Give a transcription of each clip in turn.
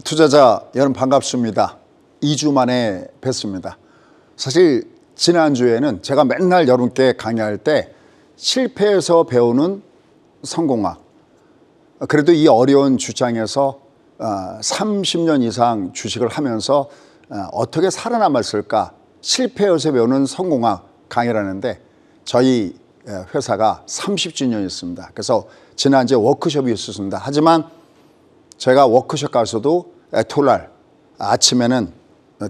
투자자 여러분 반갑습니다. 2주 만에 뵙습니다. 사실 지난주에는 제가 맨날 여러분께 강의할 때 실패에서 배우는 성공학, 그래도 이 어려운 주장에서 30년 이상 주식을 하면서 어떻게 살아남았을까, 실패에서 배우는 성공학 강의를 하는데 저희 회사가 30주년이었습니다. 그래서 지난주에 워크숍이 있었습니다. 하지만 제가 워크숍 가서도 토요일 아침에는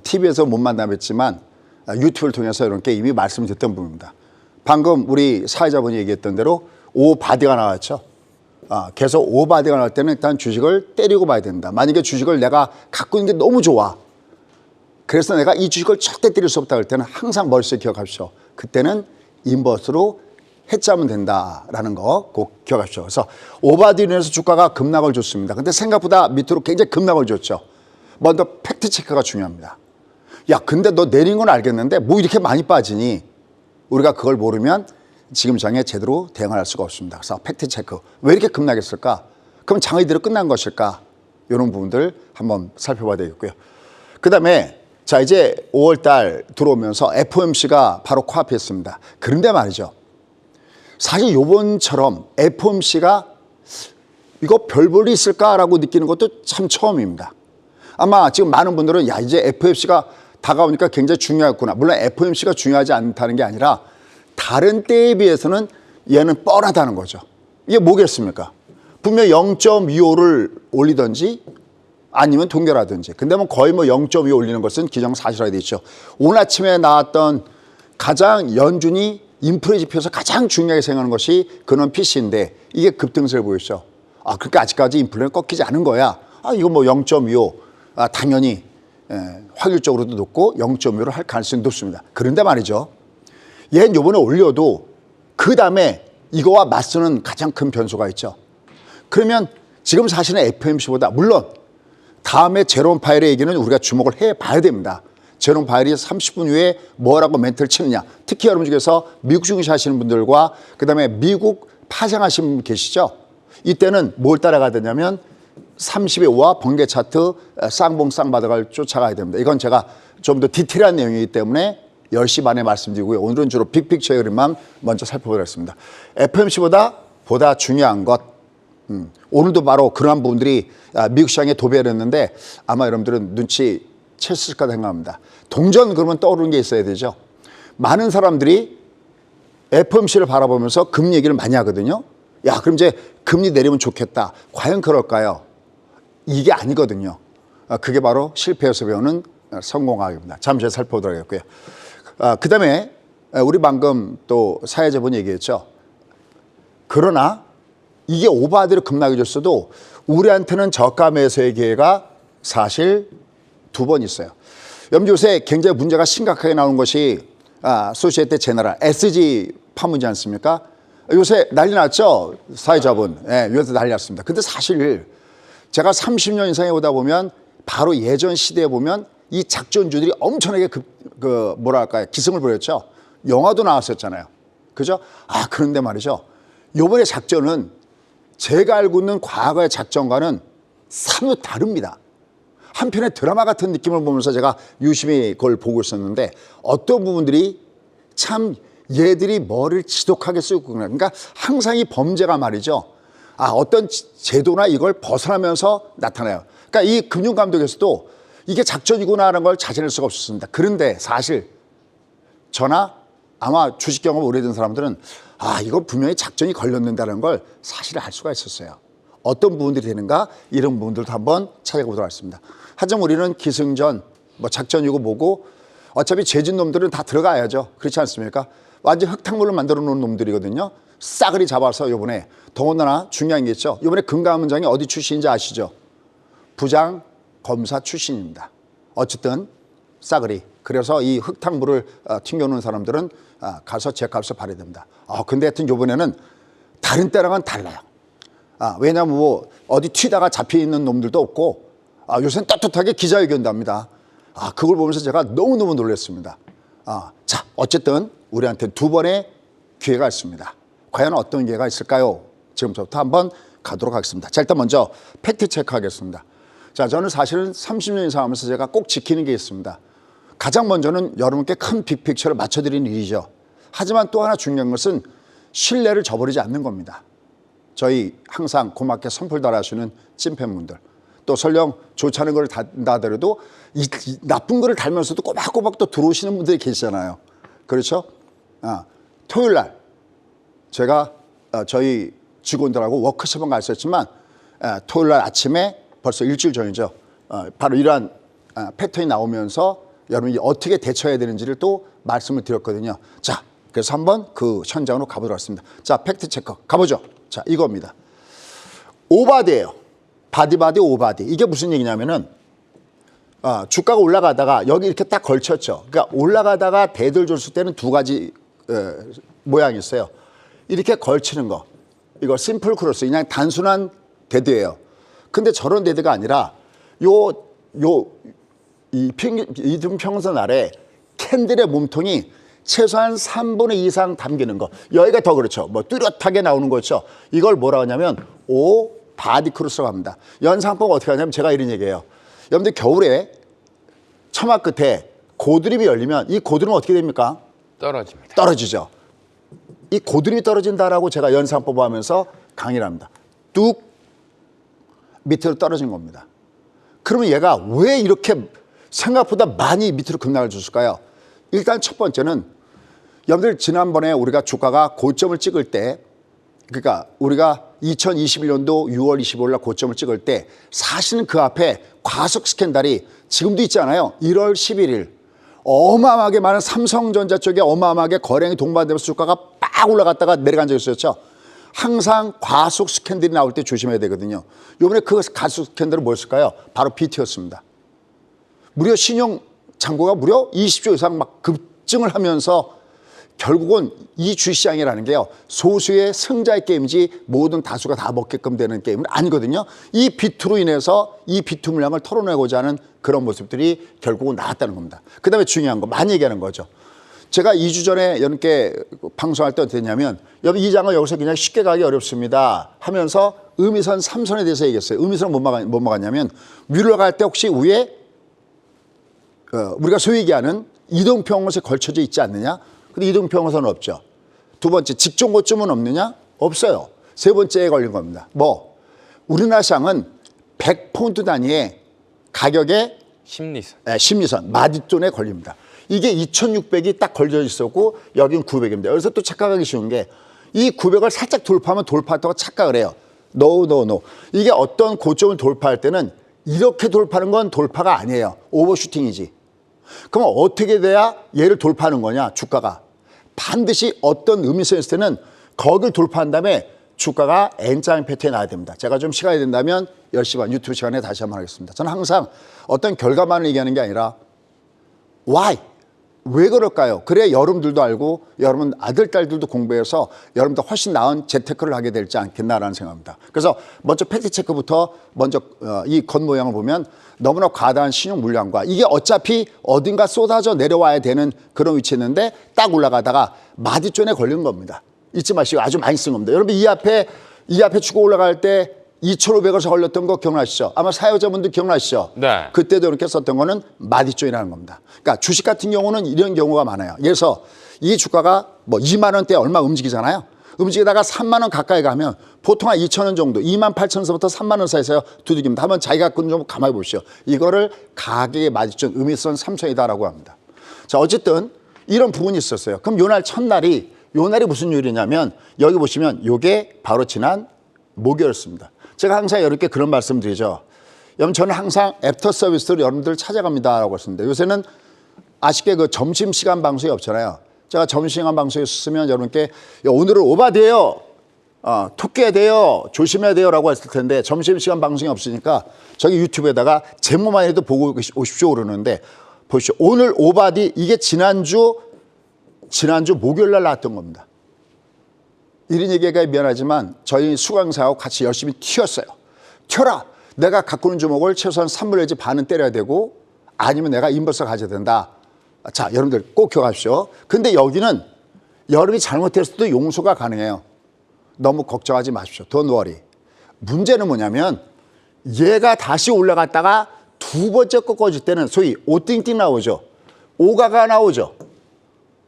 TV에서 못 만나뵀지만 유튜브를 통해서 이렇게 이미 말씀을 듣던 분입니다. 방금 우리 사회자분이 얘기했던 대로 오바디가 나왔죠. 계속 오바디가 나올 때는 일단 주식을 때리고 봐야 된다. 만약에 주식을 내가 갖고 있는 게 너무 좋아, 그래서 내가 이 주식을 절대 때릴 수 없다 할 때는 항상 머릿속에 기억하십시오. 그때는 인버스로 해짜면 된다라는 거 꼭 기억하십시오. 그래서 오바디로 인해서 주가가 급락을 줬습니다. 근데 생각보다 밑으로 굉장히 급락을 줬죠. 먼저 팩트 체크가 중요합니다. 야, 근데 너 내린 건 알겠는데 뭐 이렇게 많이 빠지니? 우리가 그걸 모르면 지금 장에 제대로 대응을 할 수가 없습니다. 그래서 팩트 체크. 왜 이렇게 급락했을까? 그럼 장이 이대로 끝난 것일까? 이런 부분들 한번 살펴봐야 되겠고요. 그 다음에 자, 이제 5월 달 들어오면서 FOMC가 바로 코앞에 있습니다. 그런데 말이죠. 사실 요번처럼 FOMC가 이거 별 볼일이 있을까라고 느끼는 것도 참 처음입니다. 아마 지금 많은 분들은 야, 이제 FOMC가 다가오니까 굉장히 중요하구나. 물론 FOMC가 중요하지 않다는 게 아니라 다른 때에 비해서는 얘는 뻔하다는 거죠. 이게 뭐겠습니까? 분명 0.25를 올리든지 아니면 동결하든지. 근데 뭐 거의 뭐 0.25 올리는 것은 기정사실화가 돼 있죠. 오늘 아침에 나왔던 가장 연준이 인플레 지표에서 가장 중요하게 생각하는 것이 근원 PC인데 이게 급등세를 보였죠. 그러니까 아직까지 인플레는 꺾이지 않은 거야. 이거 뭐 0.25 당연히 확률적으로도 높고 0.25를 할 가능성이 높습니다. 그런데 말이죠. 얘는 이번에 올려도 그 다음에 이거와 맞서는 가장 큰 변수가 있죠. 그러면 지금 사실은 FOMC보다 물론 다음에 제롬 파웰의 얘기는 우리가 주목을 해봐야 됩니다. 제롬 파웰이 30분 후에 뭐라고 멘트를 치느냐. 특히 여러분 중에서 미국 증시 하시는 분들과 그다음에 미국 파생하시는 분 계시죠. 이때는 뭘 따라가야 되냐면 30의 5와 번개 차트 쌍봉 쌍바닥을 쫓아가야 됩니다. 이건 제가 좀 더 디테일한 내용이기 때문에 10시 반에 말씀드리고요. 오늘은 주로 빅픽처의 그림만 먼저 살펴보겠습니다. FOMC보다 보다 중요한 것, 오늘도 바로 그러한 부분들이 미국 시장에 도배를 했는데 아마 여러분들은 눈치 챘을까 생각합니다. 동전 그러면 떠오르는 게 있어야 되죠. 많은 사람들이 FOMC를 바라보면서 금리 얘기를 많이 하거든요. 야, 그럼 이제 금리 내리면 좋겠다. 과연 그럴까요? 이게 아니거든요. 그게 바로 실패에서 배우는 성공학입니다. 잠시 살펴보도록 하겠고요. 그 다음에 우리 방금 또 사회자분이 얘기했죠. 그러나 이게 오바디로 급락해 줬어도 우리한테는 저가 매수의 기회가 사실 2번 있어요. 여러분 요새 굉장히 문제가 심각하게 나오는 것이 소시에테 제너럴 SG 파문이지 않습니까? 요새 난리 났죠? 사회자분. 요새 난리 났습니다. 근데 사실 제가 30년 이상에 오다 보면 바로 예전 시대에 보면 이 작전주들이 엄청나게 뭐랄까요? 기승을 부렸죠. 영화도 나왔었잖아요. 그죠? 그런데 말이죠. 요번에 작전은 제가 알고 있는 과거의 작전과는 사뭇 다릅니다. 한편의 드라마 같은 느낌을 보면서 제가 유심히 그걸 보고 있었는데 어떤 부분들이 참 얘들이 머리를 지독하게 쓰고 있구나. 그러니까 항상 이 범죄가 말이죠. 어떤 제도나 이걸 벗어나면서 나타나요. 그러니까 이 금융감독에서도 이게 작전이구나라는 걸 찾아낼 수가 없었습니다. 그런데 사실 저나 아마 주식 경험 오래된 사람들은 이거 분명히 작전이 걸렸는다는 걸 사실 알 수가 있었어요. 어떤 부분들이 되는가 이런 부분들도 한번 찾아보도록 하겠습니다. 하지만 우리는 기승전 작전이고 뭐고 어차피 죄진 놈들은 다 들어가야죠. 그렇지 않습니까? 완전 흙탕물을 만들어 놓은 놈들이거든요. 싸그리 잡아서 요번에 더군다나 중요한 게 있죠. 요번에 금감원장이 어디 출신인지 아시죠? 부장 검사 출신입니다. 어쨌든 싸그리. 그래서 이 흙탕물을 튕겨놓은 사람들은 가서 제값을 받아야 됩니다. 근데 하여튼 요번에는 다른 때랑은 달라요. 왜냐하면 뭐 어디 튀다가 잡혀있는 놈들도 없고 요새는 떳떳하게 기자회견도 합니다. 그걸 보면서 제가 너무너무 놀랐습니다. 자, 어쨌든 우리한테 2번의 기회가 있습니다. 과연 어떤 기회가 있을까요? 지금부터 한번 가도록 하겠습니다. 자, 일단 먼저 팩트 체크하겠습니다. 자, 저는 사실은 30년 이상 하면서 제가 꼭 지키는 게 있습니다. 가장 먼저는 여러분께 큰 빅픽처를 맞춰드리는 일이죠. 하지만 또 하나 중요한 것은 신뢰를 저버리지 않는 겁니다. 저희 항상 고맙게 선풀 달아주는 찐팬분들, 또 설령 좋지 않은 걸 달다더라도 이 나쁜 거를 달면서도 꼬박꼬박 또 들어오시는 분들이 계시잖아요. 그렇죠? 토요일 날 제가 저희 직원들하고 워크숍은 가 있었지만 토요일 날 아침에 벌써 일주일 전이죠. 바로 이러한 패턴이 나오면서 여러분이 어떻게 대처해야 되는지를 또 말씀을 드렸거든요. 자, 그래서 한번 그 현장으로 가보도록 하겠습니다. 자, 팩트 체크 가보죠. 자, 이겁니다. 오바디예요. 바디바디 오바디. 이게 무슨 얘기냐면은 주가가 올라가다가 여기 이렇게 딱 걸쳤죠. 그러니까 올라가다가 대들 줬을 때는 두 가지 모양이 있어요. 이렇게 걸치는 거. 이거 심플 크로스. 그냥 단순한 데드예요. 근데 저런 데드가 아니라 이등평선 아래 캔들의 몸통이 최소한 3분의 2 이상 담기는 거. 여기가 더 그렇죠. 뭐 뚜렷하게 나오는 거죠. 이걸 뭐라고 하냐면 바디 크로스라고 합니다. 연상법 어떻게 하냐면 제가 이런 얘기해요. 여러분들 겨울에 처마 끝에 고드름이 열리면 이 고드름은 어떻게 됩니까? 떨어집니다. 떨어지죠. 이 고드름이 떨어진다라고 제가 연상법 하면서 강의를 합니다. 뚝 밑으로 떨어진 겁니다. 그러면 얘가 왜 이렇게 생각보다 많이 밑으로 급락을 줬을까요? 일단 첫 번째는 여러분들 지난번에 우리가 주가가 고점을 찍을 때, 그러니까 우리가 2021년도 6월 25일 날 고점을 찍을 때 사실은 그 앞에 과속 스캔들이 지금도 있잖아요. 1월 11일 어마어마하게 많은 삼성전자 쪽에 어마어마하게 거래량이 동반되면서 주가가 빡 올라갔다가 내려간 적이 있었죠. 항상 과속 스캔들이 나올 때 조심해야 되거든요. 이번에 그 과속 스캔들은 뭐였을까요? 바로 BT였습니다. 무려 신용 잔고가 무려 20조 이상 막 급증을 하면서 결국은 이 주시장이라는 게요, 소수의 승자의 게임이지 모든 다수가 다 먹게끔 되는 게임은 아니거든요. 이 비투로 인해서 이 비투 물량을 털어내고자 하는 그런 모습들이 결국은 나왔다는 겁니다. 그 다음에 중요한 거 많이 얘기하는 거죠. 제가 2주 전에 여러분께 방송할 때 어떻게 했냐면, 여러분 이 장을 여기서 그냥 쉽게 가기 어렵습니다 하면서 의미선 3선에 대해서 얘기했어요. 의미선은 못 막았냐면 위로 갈 때 혹시 위에 우리가 소위 얘기하는 이동평원선에 걸쳐져 있지 않느냐? 근데 이동평원선은 없죠. 두 번째, 직종 고점은 없느냐? 없어요. 세 번째에 걸린 겁니다. 뭐? 우리나라 시장은 100폰트 단위의 가격의 심리선, 마디존에 걸립니다. 이게 2600이 딱 걸려 있었고 여긴 900입니다. 여기서 또 착각하기 쉬운 게 이 900을 살짝 돌파하면 돌파했다고 착각을 해요. No. 이게 어떤 고점을 돌파할 때는 이렇게 돌파하는 건 돌파가 아니에요. 오버슈팅이지. 그럼 어떻게 돼야 얘를 돌파하는 거냐, 주가가. 반드시 어떤 의미선이 있을 때는 거기를 돌파한 다음에 주가가 N자 패턴이 나야 됩니다. 제가 좀 시간이 된다면 10시 반 유튜브 시간에 다시 한번 하겠습니다. 저는 항상 어떤 결과만을 얘기하는 게 아니라 why? 왜 그럴까요? 그래야 여러분들도 알고 여러분 아들, 딸들도 공부해서 여러분들 훨씬 나은 재테크를 하게 되지 않겠나라는 생각입니다. 그래서 먼저 팩트체크부터 먼저 이 겉모양을 보면 너무나 과다한 신용 물량과 이게 어차피 어딘가 쏟아져 내려와야 되는 그런 위치에 있는데 딱 올라가다가 마디존에 걸린 겁니다. 잊지 마시고 아주 많이 쓴 겁니다. 여러분 이 앞에 주가 올라갈 때 2,500원에서 걸렸던 거 기억나시죠? 아마 사용자분들 기억나시죠? 네. 그때도 이렇게 썼던 거는 마디존이라는 겁니다. 그러니까 주식 같은 경우는 이런 경우가 많아요. 그래서 이 주가가 뭐 2만 원대 얼마 움직이잖아요. 움직이다가 3만 원 가까이 가면 보통 한 2,000원 정도, 28,000원서부터 3만 원 사이에서 두들깁니다. 한번 자기가 그건 좀 가만히 보시죠. 이거를 가격의 마디존, 의미선 3선이다라고 합니다. 자, 어쨌든 이런 부분이 있었어요. 그럼 요날 첫날이, 요날이 무슨 요일이냐면 여기 보시면 요게 바로 지난 목요일이었습니다. 제가 항상 여러분께 그런 말씀 드리죠. 여러분 저는 항상 애프터 서비스로 여러분들 찾아갑니다라고 했습니다. 요새는 아쉽게 그 점심시간 방송이 없잖아요. 제가 점심시간 방송에 있었으면 여러분께 오늘은 오바돼요, 토끼야 돼요, 조심해야 돼요 라고 했을 텐데 점심시간 방송이 없으니까 저기 유튜브에다가 제목만 해도 보고 오십시오 그러는데 보십시오. 오늘 오바디, 이게 지난주 목요일 날 나왔던 겁니다. 이런 얘기가 미안하지만 저희 수강사하고 같이 열심히 튀었어요. 튀어라. 내가 갖고 있는 주목을 최소한 3분 내지 반은 때려야 되고 아니면 내가 인버스 가져야 된다. 자, 여러분들 꼭 기억하십시오. 근데 여기는 여러분이 잘못했을 때도 용서가 가능해요. 너무 걱정하지 마십시오. Don't worry. 문제는 뭐냐면 얘가 다시 올라갔다가 두 번째 꺾어질 때는 소위 오띵띵 나오죠. 오가가 나오죠.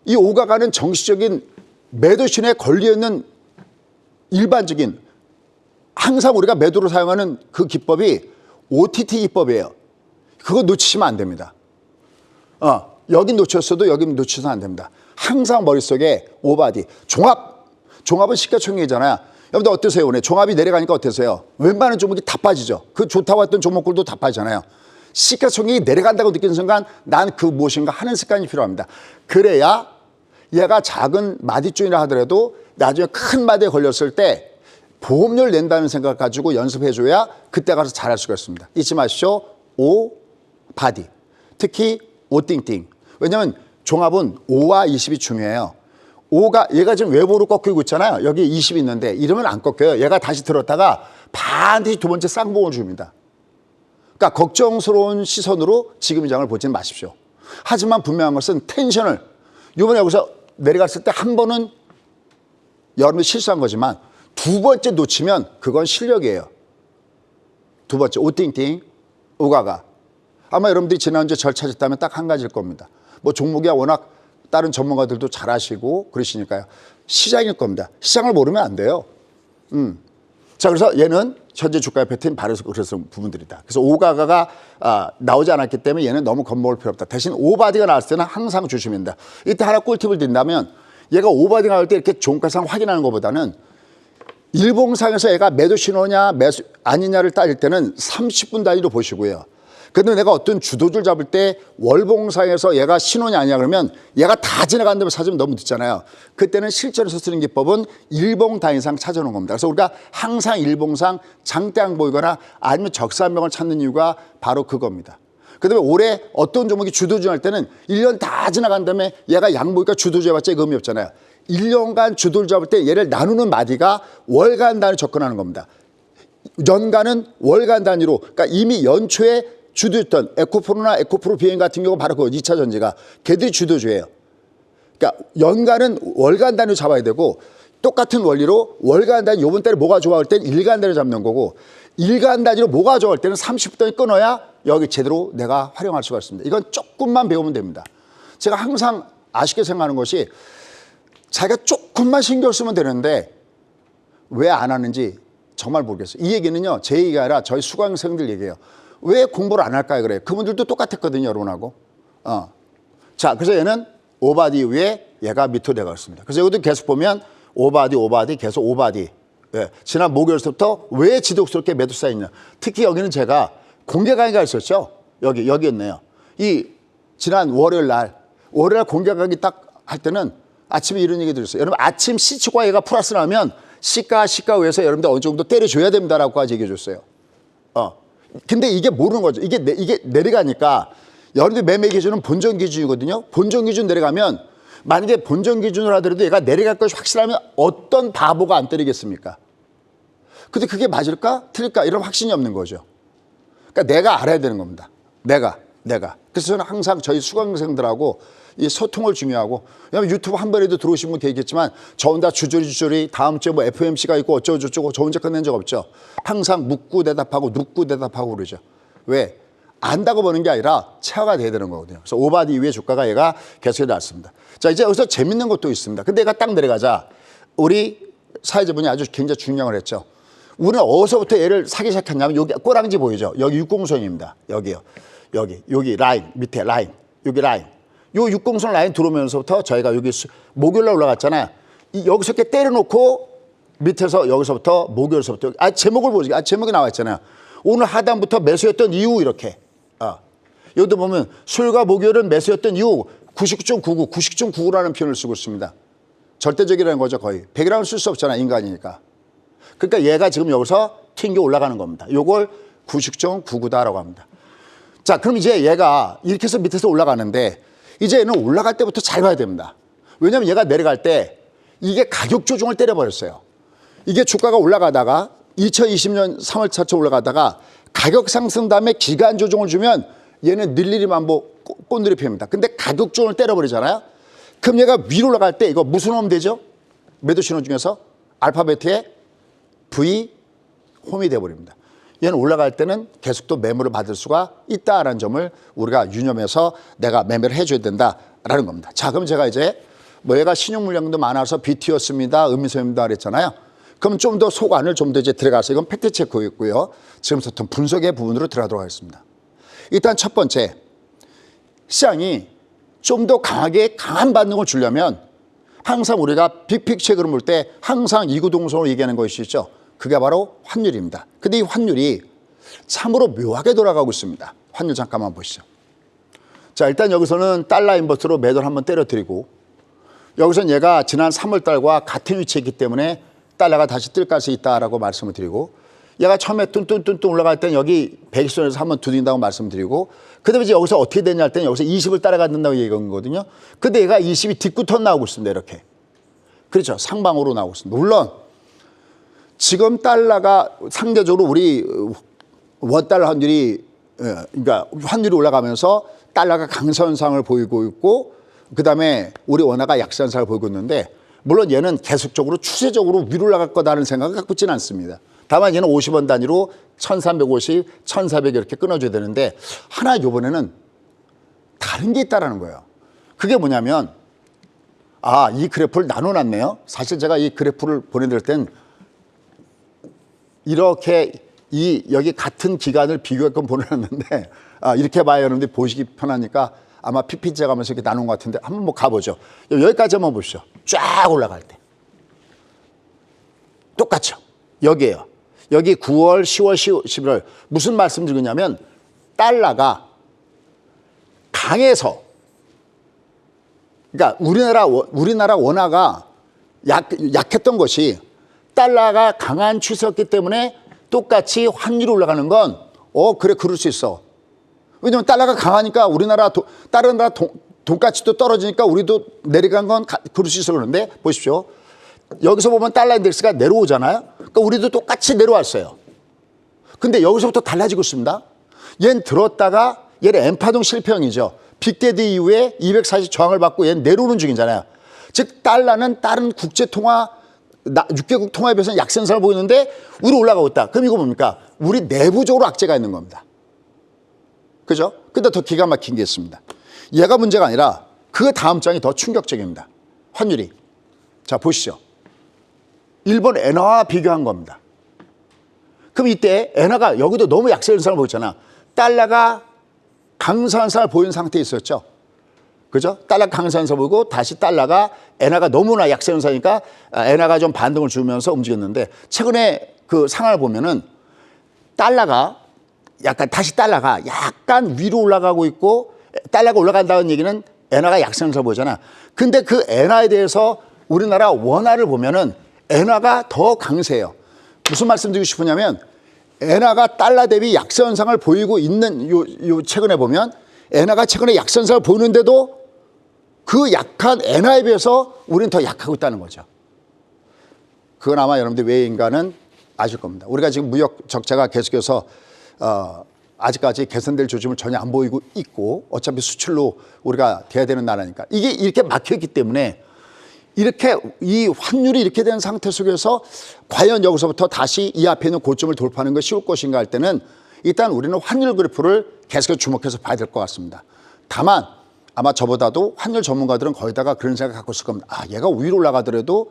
이 오가가는 정식적인 매도신에 걸려있는 일반적인 항상 우리가 매도로 사용하는 그 기법이 OTT 기법이에요. 그거 놓치시면 안 됩니다. 여기 놓쳤어도 여기 놓치서는 안 됩니다. 항상 머릿속에 오바디. 종합은 시가총액이잖아요. 여러분들 어떠세요? 오늘 종합이 내려가니까 어떠세요? 웬만한 종목이 다 빠지죠. 그 좋다고 했던 종목들도 다 빠지잖아요. 시가총액이 내려간다고 느끼는 순간 난 그 무엇인가 하는 습관이 필요합니다. 그래야 얘가 작은 마디존이라 하더라도 나중에 큰 마디에 걸렸을 때 보험료를 낸다는 생각을 가지고 연습해줘야 그때 가서 잘할 수가 있습니다. 잊지 마시죠. 오바디. 특히 오띵띵. 왜냐하면 종합은 5와 20이 중요해요. 5가 얘가 지금 외부로 꺾이고 있잖아요. 여기 20이 있는데 이러면 안 꺾여요. 얘가 다시 들었다가 반드시 두 번째 쌍봉을 줍니다. 그러니까 걱정스러운 시선으로 지금 이 장을 보지는 마십시오. 하지만 분명한 것은 텐션을 이번에 여기서 내려갔을 때 한 번은 여러분이 실수한 거지만 두 번째 놓치면 그건 실력이에요. 두 번째 오띵띵 오가가. 아마 여러분들이 지난주에 절 찾았다면 딱 한 가지일 겁니다. 뭐 종목이야 워낙 다른 전문가들도 잘 아시고 그러시니까요. 시장일 겁니다. 시장을 모르면 안 돼요. 자, 그래서 얘는 현재 주가의 패턴이 바로 그래서 부분들이다. 그래서 오가가가 나오지 않았기 때문에 얘는 너무 겁먹을 필요 없다. 대신 오바디가 나왔을 때는 항상 조심입니다. 이때 하나 꿀팁을 드린다면 얘가 오바디가 나올 때 이렇게 종가상 확인하는 것보다는 일봉상에서 얘가 매도 신호냐 매수 아니냐를 따질 때는 30분 단위로 보시고요. 근데 내가 어떤 주도주를 잡을 때 월봉상에서 얘가 신호냐 아니냐 그러면 얘가 다 지나간 다음에 찾으면 너무 늦잖아요. 그때는 실전에서 쓰는 기법은 일봉 단위상 찾아놓은 겁니다. 그래서 우리가 항상 일봉상 장대양 보이거나 아니면 적산명을 찾는 이유가 바로 그겁니다. 그다음에 올해 어떤 종목이 주도주 할 때는 1년 다 지나간 다음에 얘가 양보니까 주도주 해봤자 의미 없잖아요. 1년간 주도를 잡을 때 얘를 나누는 마디가 월간 단위로 접근하는 겁니다. 연간은 월간 단위로, 그러니까 이미 연초에 주도였던 에코프로나 에코프로 비행 같은 경우 바로 그 2차 전지가 걔들이 주도주예요. 그러니까 연간은 월간 단위로 잡아야 되고 똑같은 원리로 월간 단위 요번 달에 뭐가 좋아할 때는 일간 단위로 잡는 거고 일간 단위로 뭐가 좋아할 때는 30분 끊어야 여기 제대로 내가 활용할 수가 있습니다. 이건 조금만 배우면 됩니다. 제가 항상 아쉽게 생각하는 것이 자기가 조금만 신경 쓰면 되는데 왜 안 하는지 정말 모르겠어요. 이 얘기는요, 제 얘기가 아니라 저희 수강생들 얘기예요. 왜 공부를 안 할까요? 그래요. 그분들도 똑같았거든요, 여러분하고. 자, 그래서 얘는 오바디 이후에 얘가 밑으로 내려갔습니다. 그래서 여기도 계속 보면 오바디, 계속 오바디. 예, 지난 목요일부터 왜 지독스럽게 매도 쌓였냐. 특히 여기는 제가 공개 강의가 있었죠. 여기였네요. 이 지난 월요일 날 공개 강의 딱 할 때는 아침에 이런 얘기 드렸어요. 여러분 아침 시초과 얘가 플러스 나면 시가 위에서 여러분들 어느 정도 때려줘야 됩니다라고까지 얘기해 줬어요. 근데 이게 모르는 거죠. 이게 내려가니까 여러분들 매매 기준은 본전 기준이거든요. 본전 기준 내려가면 만약에 본전 기준으로 하더라도 얘가 내려갈 것이 확실하면 어떤 바보가 안 때리겠습니까? 근데 그게 맞을까? 틀릴까? 이런 확신이 없는 거죠. 그러니까 내가 알아야 되는 겁니다. 내가. 그래서 저는 항상 저희 수강생들하고 이 소통을 중요하고, 왜냐하면 유튜브 한 번에도 들어오신 분 계시겠지만 저 혼자 주저리 다음 주에 뭐 FMC가 있고 어쩌고저쩌고 저 혼자 끝낸 적 없죠. 항상 묻고 대답하고 그러죠. 왜? 안다고 보는 게 아니라 체화가 돼야 되는 거거든요. 그래서 오바디 이후에 주가가 얘가 계속 나왔습니다. 자, 이제 여기서 재밌는 것도 있습니다. 근데 얘가 딱 내려가자 우리 사회자분이 아주 굉장히 중요한 걸 했죠. 우리는 어디서부터 얘를 사기 시작했냐면 여기 꼬랑지 보이죠? 여기 60선입니다. 여기요. 여기 라인, 밑에 라인, 여기 라인. 요 60선 라인 들어오면서부터 저희가 여기 목요일날 올라갔잖아요. 여기서 이렇게 때려놓고 밑에서 여기서부터 목요일서부터 제목을 보지. 제목이 나와 있잖아요. 오늘 하단부터 매수였던 이유 이렇게. 여기도 보면 수요일과 목요일은 매수였던 이유 99.99라는 표현을 쓰고 있습니다. 절대적이라는 거죠, 거의. 100이라고 쓸 수 없잖아, 인간이니까. 그러니까 얘가 지금 여기서 튕겨 올라가는 겁니다. 요걸 99.99다라고 합니다. 자, 그럼 이제 얘가 이렇게 해서 밑에서 올라가는데 이제 얘는 올라갈 때부터 잘 봐야 됩니다. 왜냐하면 얘가 내려갈 때 이게 가격 조정을 때려버렸어요. 이게 주가가 올라가다가 2020년 3월 4초 올라가다가 가격 상승 다음에 기간 조정을 주면 얘는 늘리리만보 꼰드리 펴입니다. 근데 가격 조정을 때려버리잖아요. 그럼 얘가 위로 올라갈 때 이거 무슨 홈 되죠? 매도 신호 중에서 알파벳의 V 홈이 돼버립니다. 얘는 올라갈 때는 계속 또 매물을 받을 수가 있다라는 점을 우리가 유념해서 내가 매매를 해줘야 된다라는 겁니다. 자, 그럼 제가 이제 뭐 얘가 신용 물량도 많아서 BT였습니다. 의미소입니다 그랬잖아요. 그럼 좀 더 속안을 좀 더 이제 들어가서 이건 팩트 체크였고요. 지금부터 분석의 부분으로 들어가도록 하겠습니다. 일단 첫 번째, 시장이 좀 더 강하게 강한 반등을 주려면 항상 우리가 빅픽처로 볼 때 항상 이구동성으로 얘기하는 것이 있죠. 그게 바로 환율입니다. 근데 이 환율이 참으로 묘하게 돌아가고 있습니다. 환율 잠깐만 보시죠. 자, 일단 여기서는 달러 인버스로 매도를 한번 때려드리고, 여기서는 얘가 지난 3월 달과 같은 위치에 있기 때문에 달러가 다시 뜰 가능성이 있다라고 말씀을 드리고, 얘가 처음에 뚠뚠뚠뚠 올라갈 때는 여기 120선에서 한번 두드린다고 말씀드리고, 그다음에 이제 여기서 어떻게 되냐 할 때는 여기서 20을 따라간다고 얘기한 거거든요. 근데 얘가 20이 뒷구터 나오고 있습니다. 이렇게. 그렇죠. 상방으로 나오고 있습니다. 물론 지금 달러가 상대적으로 우리 원달러 환율이, 그러니까 환율이 올라가면서 달러가 강세 현상을 보이고 있고, 그다음에 우리 원화가 약세 현상을 보이고 있는데, 물론 얘는 계속적으로 추세적으로 위로 올라갈 거다라는 생각을 갖고 있지는 않습니다. 다만 얘는 50원 단위로 1350, 1400 이렇게 끊어줘야 되는데, 하나 이번에는 다른 게 있다라는 거예요. 그게 뭐냐면, 아, 이 그래프를 나눠놨네요. 사실 제가 이 그래프를 보내드릴 땐 이렇게 여기 같은 기간을 비교해서 보내놨는데, 이렇게 봐야 여러분들이 보시기 편하니까 아마 PPT 가면서 이렇게 나눈 것 같은데, 한번 뭐 가보죠. 여기까지 한번 보시죠. 쫙 올라갈 때. 똑같죠. 여기에요. 여기 9월, 10월, 11월. 무슨 말씀 드리냐면, 달러가 강해서, 그러니까 우리나라 원화가 약했던 것이 달러가 강한 추세였기 때문에 똑같이 환율이 올라가는 건, 그래, 그럴 수 있어. 왜냐면 달러가 강하니까 다른 나라 돈가치도 떨어지니까 우리도 내려간 건 그럴 수 있어. 그러는데 보십시오. 여기서 보면 달러 인덱스가 내려오잖아요. 그러니까 우리도 똑같이 내려왔어요. 근데 여기서부터 달라지고 있습니다. 얘는 들었다가 얘는 엠파동 실평이죠. 빅데드 이후에 240 저항을 받고 얘는 내려오는 중이잖아요. 즉 달러는 다른 국제통화 6개국 통화에 비해서는 약세 현상을 보이는데 우리 올라가고 있다. 그럼 이거 뭡니까? 우리 내부적으로 악재가 있는 겁니다. 그죠? 근데 더 기가 막힌 게 있습니다. 얘가 문제가 아니라 그 다음 장이 더 충격적입니다. 환율이. 자, 보시죠. 일본 엔화와 비교한 겁니다. 그럼 이때 엔화가 여기도 너무 약세 현상을 보였잖아. 달러가 강세 현상을 보이는 상태에 있었죠. 그죠? 달러 강세 현상을 보이고 다시 달러가 엔화가 너무나 약세 현상이니까 엔화가 좀 반등을 주면서 움직였는데, 최근에 그 상황을 보면은 달러가 약간 위로 올라가고 있고, 달러가 올라간다는 얘기는 엔화가 약세 현상을 보잖아. 근데 그 엔화에 대해서 우리나라 원화를 보면은 엔화가 더 강세예요. 무슨 말씀 드리고 싶으냐면, 엔화가 달러 대비 약세 현상을 보이고 있는 요 최근에 보면 엔화가 최근에 약세 현상을 보이는데도 그 약한 엔화에 비해서 우리는 더 약하고 있다는 거죠. 그건 아마 여러분들 외인가는 아실 겁니다. 우리가 지금 무역 적자가 계속해서 아직까지 개선될 조짐을 전혀 안 보이고 있고, 어차피 수출로 우리가 돼야 되는 나라니까. 이게 이렇게 막혀있기 때문에 이렇게 이 환율이 이렇게 된 상태 속에서 과연 여기서부터 다시 이 앞에 있는 고점을 돌파하는 것이 쉬울 것인가 할 때는 일단 우리는 환율 그래프를 계속해서 주목해서 봐야 될 것 같습니다. 다만 아마 저보다도 환율 전문가들은 거의다가 그런 생각 갖고 있을 겁니다. 얘가 위로 올라가더라도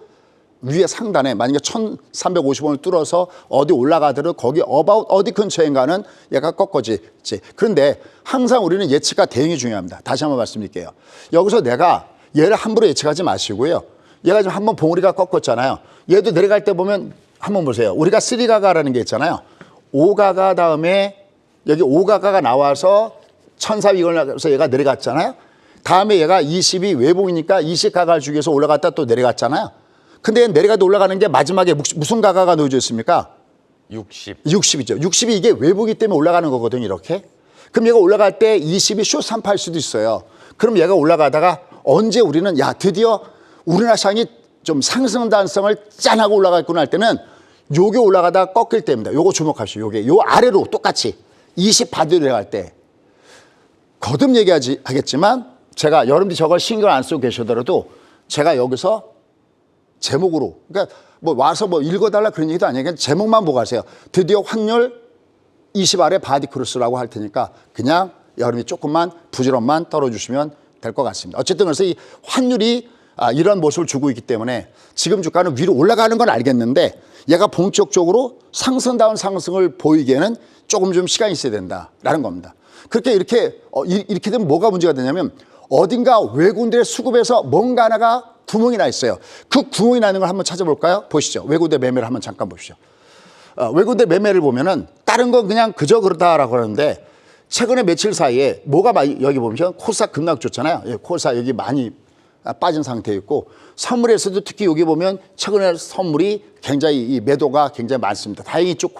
위에 상단에 만약에 1350원을 뚫어서 어디 올라가더라도 거기 어디 근처인가는 얘가 꺾어지지. 그런데 항상 우리는 예측과 대응이 중요합니다. 다시 한번 말씀드릴게요. 여기서 내가 얘를 함부로 예측하지 마시고요. 얘가 지금 한번 봉우리가 꺾었잖아요. 얘도 내려갈 때 보면 한번 보세요. 우리가 3가가라는 게 있잖아요. 5가가 다음에 여기 5가가가 나와서 1400원에서 얘가 내려갔잖아요. 다음에 얘가 20이 외봉이니까 20가가를 주기 위해서 올라갔다 또 내려갔잖아요. 근데 내려가도 올라가는 게 마지막에 무슨 가가가 놓여져 있습니까? 60이죠. 60이 이게 외부기 때문에 올라가는 거거든요. 이렇게. 그럼 얘가 올라갈 때 20이 숏 3파일 수도 있어요. 그럼 얘가 올라가다가 언제 우리는 드디어 우리나라 시장이 좀 상승 단성을 짠하고 올라갔구나 할 때는 요게 올라가다가 꺾일 때입니다. 요거 주목하시오. 요게 요 아래로 똑같이 20 받으려 내려갈 때 거듭 하겠지만 제가 여러분들이 저걸 신경 안 쓰고 계시더라도 제가 여기서 제목으로, 그러니까 뭐 와서 뭐 읽어달라 그런 얘기도 아니에요. 그냥 제목만 보고 가세요. 드디어 환율 20 아래 바디 크로스라고 할 테니까 그냥 여러분이 조금만 부지런만 떨어주시면 될 것 같습니다. 어쨌든 그래서 이 환율이 이런 모습을 주고 있기 때문에 지금 주가는 위로 올라가는 건 알겠는데 얘가 본격적으로 상승다운 상승을 보이기에는 조금 좀 시간이 있어야 된다라는 겁니다. 그렇게 이렇게 되면 뭐가 문제가 되냐면 어딘가 외국인들의 수급에서 뭔가 하나가 구멍이 나 있어요. 그 구멍이 나는 걸 한번 찾아볼까요? 보시죠. 외국인들 매매를 한번 잠깐 보시죠. 외국인들 매매를 보면은 다른 건 그냥 그저 그렇다라고 하는데 최근에 며칠 사이에 뭐가 많이 여기 보면 코스닥 급락 좋잖아요. 예, 코스닥 여기 많이 빠진 상태에 있고 선물에서도 특히 여기 보면 최근에 선물이 굉장히 이 매도가 굉장히 많습니다. 다행히 이쪽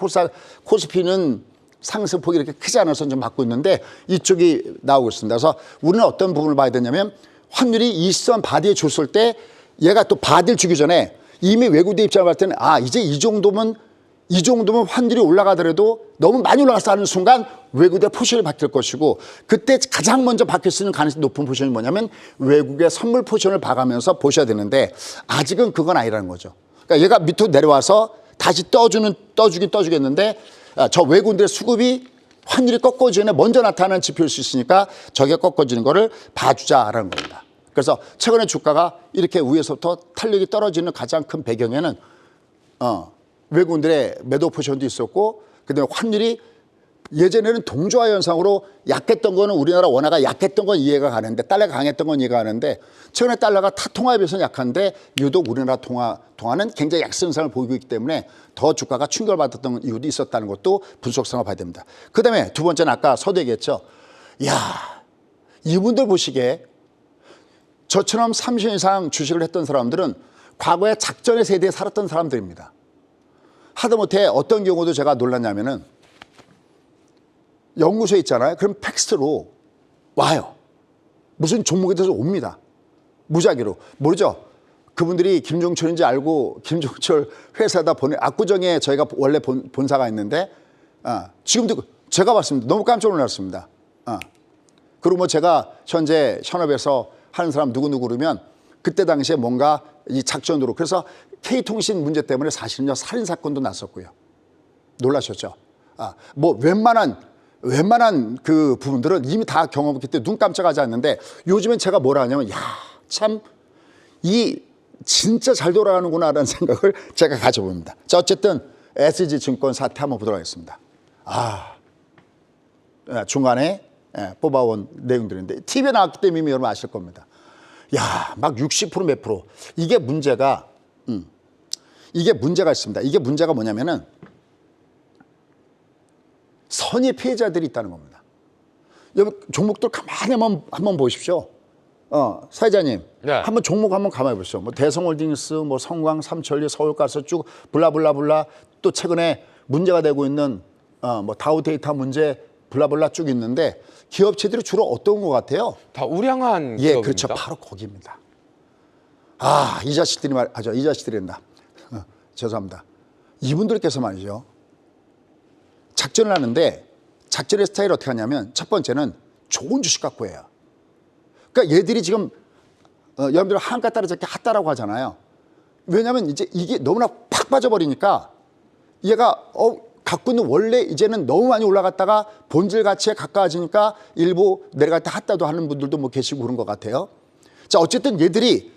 코스피는 상승폭이 이렇게 크지 않아서 좀 받고 있는데 이쪽이 나오고 있습니다. 그래서 우리는 어떤 부분을 봐야 되냐면 환율이 일선 바디에 줬을 때 얘가 또 바디를 주기 전에 이미 외국대 입장을 봤을 때는 이제 이 정도면 환율이 올라가더라도 너무 많이 올라가서 하는 순간 외국의 포지션이 바뀔 것이고 그때 가장 먼저 바뀔 수 있는 가능성이 높은 포지션이 뭐냐면 외국의 선물 포지션을 봐가면서 보셔야 되는데 아직은 그건 아니라는 거죠. 그러니까 얘가 밑으로 내려와서 다시 떠주겠는데 저 외국인들의 수급이 환율이 꺾어지는 먼저 나타나는 지표일 수 있으니까 저게 꺾어지는 거를 봐주자라는 겁니다. 그래서 최근에 주가가 이렇게 위에서부터 탄력이 떨어지는 가장 큰 배경에는 외국인들의 매도 포지션도 있었고 그다음에 환율이 예전에는 동조화 현상으로 약했던 거는 우리나라 원화가 약했던 건 이해가 가는데 달러가 강했던 건 이해가 가는데 최근에 달러가 타 통화에 비해서는 약한데 유독 우리나라 통화는 굉장히 약세 현상을 보이고 있기 때문에 더 주가가 충격을 받았던 이유도 있었다는 것도 분석상으로 봐야 됩니다. 그다음에 두 번째는 아까 서두 얘기했죠. 이분들 보시기에 저처럼 30년 이상 주식을 했던 사람들은 과거에 작전의 세대에 살았던 사람들입니다. 하다못해 어떤 경우도 제가 놀랐냐면은 연구소에 있잖아요. 그럼 팩스트로 와요. 무슨 종목에 대해서 옵니다. 무작위로. 모르죠? 그분들이 김종철인지 알고 김종철 회사에다 압구정에 저희가 원래 본사가 있는데 지금도 제가 봤습니다. 너무 깜짝 놀랐습니다. 그리고 뭐 제가 현재 현업에서 하는 사람 누구누구 그러면 그때 당시에 뭔가 이 작전으로 그래서 K통신 문제 때문에 사실은요 살인사건도 났었고요. 놀라셨죠? 뭐 웬만한 그 부분들은 이미 다 경험했기 때문에 눈 깜짝하지 않는데 요즘엔 제가 뭐라 하냐면 참 진짜 잘 돌아가는구나라는 생각을 제가 가져봅니다. 자, 어쨌든 SG증권 사태 한번 보도록 하겠습니다. 중간에 뽑아온 내용들인데 TV에 나왔기 때문에 이미 여러분 아실 겁니다. 막 60% 몇 프로. 이게 문제가 있습니다. 이게 문제가 뭐냐면은 선의 피해자들이 있다는 겁니다. 여러분 종목들 가만히 한번 보십시오. 사회자님, 네. 한번 종목 한번 가만히 보십시오. 뭐 대성홀딩스, 뭐 성광, 삼천리, 서울가스 쭉 블라블라블라 또 최근에 문제가 되고 있는 뭐 다우데이터 문제 블라블라 쭉 있는데 기업체들이 주로 어떤 것 같아요? 다 우량한 예, 기업입니다. 그렇죠. 바로 거기입니다. 이 자식들이 이 자식들이란다. 죄송합니다. 이분들께서 말이죠. 작전을 하는데 작전의 스타일이 어떻게 하냐면 첫 번째는 좋은 주식 갖고 해요. 그러니까 얘들이 지금 여러분들 한가 따라잡기 핫다라고 하잖아요. 왜냐하면 이제 이게 너무나 팍 빠져버리니까 얘가 갖고 있는 원래 이제는 너무 많이 올라갔다가 본질 가치에 가까워지니까 일부 내려갈 때 핫다도 하는 분들도 뭐 계시고 그런 것 같아요. 자, 어쨌든 얘들이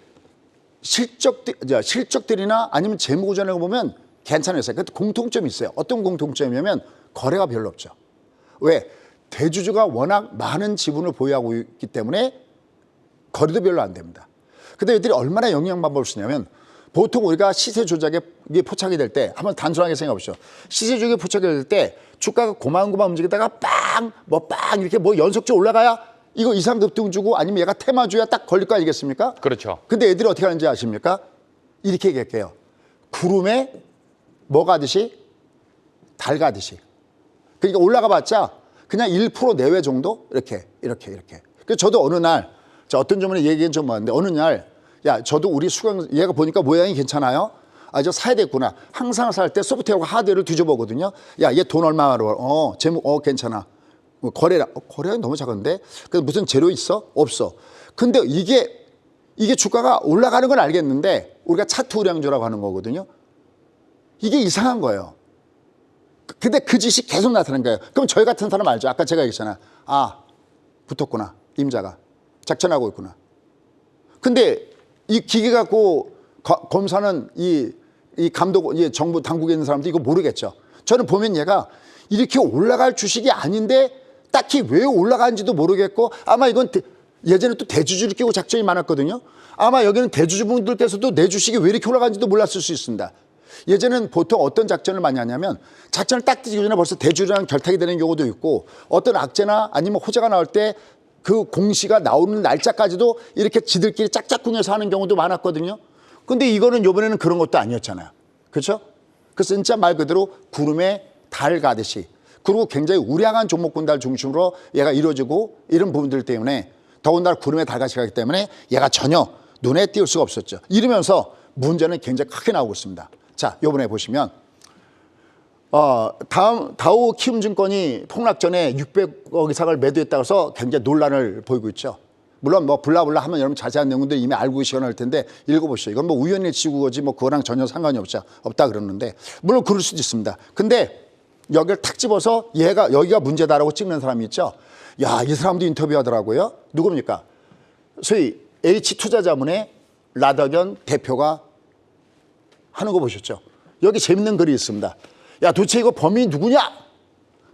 실적들이나 아니면 재무구조를 보면 괜찮아요. 근데 공통점이 있어요. 어떤 공통점이냐면 거래가 별로 없죠. 왜? 대주주가 워낙 많은 지분을 보유하고 있기 때문에 거래도 별로 안 됩니다. 근데 얘들이 얼마나 영향만 쓰냐면 보통 우리가 시세 조작에 포착이 될 때 한번 단순하게 생각해 보시죠. 시세 조작에 포착이 될 때 주가가 고만고만 움직이다가 빵 이렇게 뭐 연속적으로 올라가야 이거 이상 급등 주고 아니면 얘가 테마주야 딱 걸릴 거 아니겠습니까? 그렇죠. 근데 애들이 어떻게 하는지 아십니까? 이렇게 얘기할게요. 구름에 뭐 가듯이? 달 가듯이. 그러니까 올라가 봤자 그냥 1% 내외 정도? 이렇게. 그래서 저도 어느 날, 어떤 점은 얘기는 좀 많은데 어느 날, 저도 우리 얘가 보니까 모양이 괜찮아요? 저 사야 되겠구나. 항상 살 때 소프트웨어와 하드웨어를 뒤져보거든요. 얘 돈 얼마로 재무, 괜찮아. 거래가 너무 작은데? 그래서 무슨 재료 있어? 없어. 근데 이게 주가가 올라가는 건 알겠는데 우리가 차트 우량주라고 하는 거거든요. 이게 이상한 거예요. 근데 그 짓이 계속 나타나는 거예요. 그럼 저희 같은 사람 알죠? 아까 제가 얘기했잖아요. 아, 붙었구나. 임자가. 작전하고 있구나. 근데 이 기계 갖고 검사는 이 감독, 이 정부 당국에 있는 사람도 이거 모르겠죠. 저는 보면 얘가 이렇게 올라갈 주식이 아닌데 딱히 왜 올라가는지도 모르겠고 아마 이건 예전에 또 대주주를 끼고 작전이 많았거든요. 아마 여기는 대주주분들께서도 내 주식이 왜 이렇게 올라가는지도 몰랐을 수 있습니다. 예전에는 보통 어떤 작전을 많이 하냐면 작전을 딱 뛰기 전에 벌써 대주주랑 결탁이 되는 경우도 있고 어떤 악재나 아니면 호재가 나올 때 그 공시가 나오는 날짜까지도 이렇게 지들끼리 짝짝꿍해서 하는 경우도 많았거든요. 근데 이거는 이번에는 그런 것도 아니었잖아요. 그렇죠? 그래서 진짜 말 그대로 구름에 달 가듯이 그리고 굉장히 우량한 종목군들 중심으로 얘가 이루어지고 이런 부분들 때문에 더군다나 구름에 달같이 가기 때문에 얘가 전혀 눈에 띄울 수가 없었죠. 이러면서 문제는 굉장히 크게 나오고 있습니다. 자, 이번에 보시면 다우 키움증권이 폭락 전에 600억 이상을 매도했다고 해서 굉장히 논란을 보이고 있죠. 물론 뭐 블라블라 하면 여러분 자세한 내용들 이미 알고 계시거나 텐데 읽어보시죠. 이건 뭐 우연의 지구거지 뭐 그거랑 전혀 상관이 없다 그러는데 물론 그럴 수도 있습니다. 근데 여기를 탁 집어서 얘가 여기가 문제다라고 찍는 사람이 있죠. 야, 이 사람도 인터뷰하더라고요. 누굽니까? 소위 H투자자문의 라덕연 대표가 하는 거 보셨죠? 여기 재밌는 글이 있습니다. 야, 도대체 이거 범인이 누구냐?